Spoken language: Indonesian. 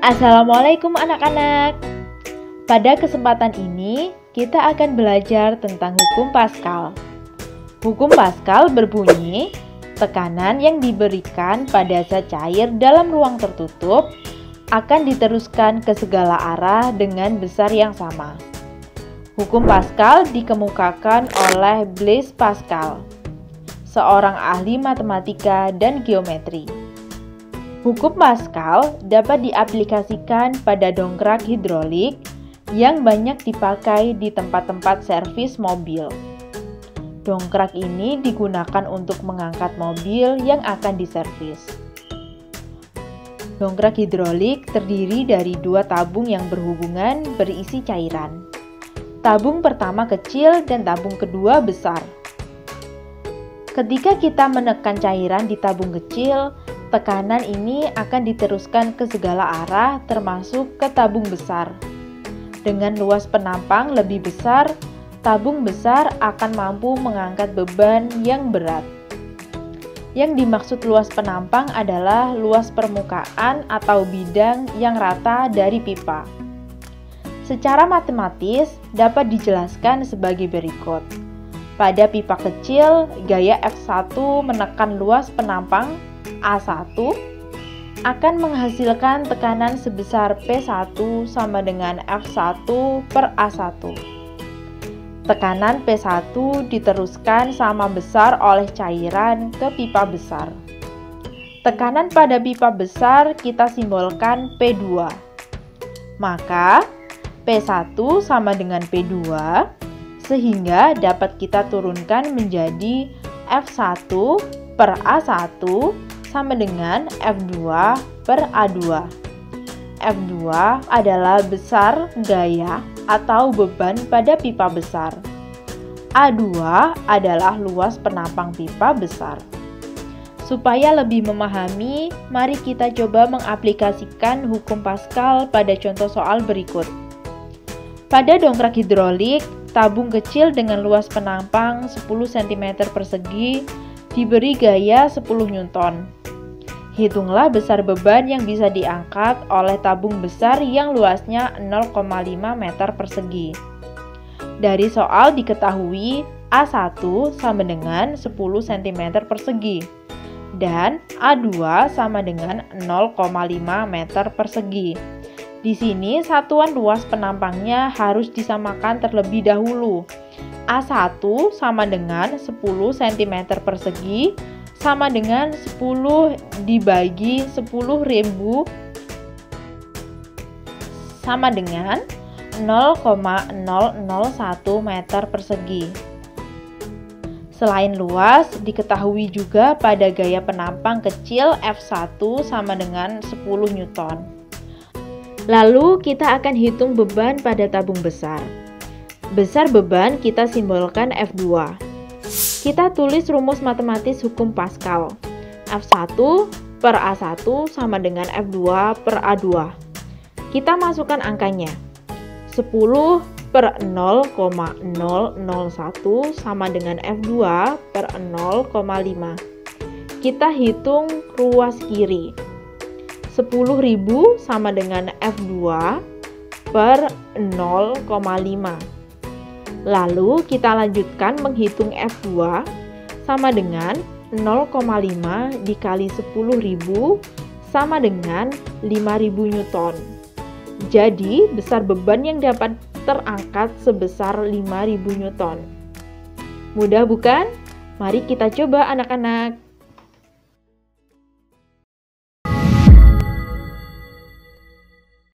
Assalamualaikum anak-anak. Pada kesempatan ini, kita akan belajar tentang hukum Pascal. Hukum Pascal berbunyi, tekanan yang diberikan pada zat cair dalam ruang tertutup akan diteruskan ke segala arah dengan besar yang sama. Hukum Pascal dikemukakan oleh Blaise Pascal, seorang ahli matematika dan geometri. Hukum Pascal dapat diaplikasikan pada dongkrak hidrolik yang banyak dipakai di tempat-tempat servis mobil. Dongkrak ini digunakan untuk mengangkat mobil yang akan diservis. Dongkrak hidrolik terdiri dari dua tabung yang berhubungan berisi cairan. Tabung pertama kecil dan tabung kedua besar. Ketika kita menekan cairan di tabung kecil, tekanan ini akan diteruskan ke segala arah termasuk ke tabung besar. Dengan luas penampang lebih besar, tabung besar akan mampu mengangkat beban yang berat. Yang dimaksud luas penampang adalah luas permukaan atau bidang yang rata dari pipa. Secara matematis dapat dijelaskan sebagai berikut. Pada pipa kecil, gaya F1 menekan luas penampang A1 akan menghasilkan tekanan sebesar P1 sama dengan F1 per A1. Tekanan P1 diteruskan sama besar oleh cairan ke pipa besar. Tekanan pada pipa besar kita simbolkan P2. Maka P1 sama dengan P2 sehingga dapat kita turunkan menjadi F1 per A1 sama dengan F2 per A2. F2 adalah besar gaya atau beban pada pipa besar. A2 adalah luas penampang pipa besar. Supaya lebih memahami, mari kita coba mengaplikasikan hukum Pascal pada contoh soal berikut. Pada dongkrak hidrolik, tabung kecil dengan luas penampang 10 cm persegi diberi gaya 10 Newton. Hitunglah besar beban yang bisa diangkat oleh tabung besar yang luasnya 0,5 meter persegi. Dari soal diketahui A1 sama dengan 10 cm persegi dan A2 sama dengan 0,5 meter persegi. Di sini satuan luas penampangnya harus disamakan terlebih dahulu. A1 sama dengan 10 cm persegi sama dengan 10 dibagi 10.000 sama dengan 0,001 meter persegi. Selain luas, diketahui juga pada gaya penampang kecil F1 sama dengan 10 Newton. Lalu kita akan hitung beban pada tabung besar. Besar beban kita simbolkan F2. Kita tulis rumus matematis hukum Pascal. F1 per A1 sama dengan F2 per A2. Kita masukkan angkanya. 10 per 0,001 sama dengan F2 per 0,5. Kita hitung ruas kiri. 10.000 sama dengan F2 per 0,5. Lalu kita lanjutkan menghitung F2 sama dengan 0,5 dikali 10.000 sama dengan 5.000 Newton. Jadi besar beban yang dapat terangkat sebesar 5.000 Newton. Mudah bukan? Mari kita coba anak-anak.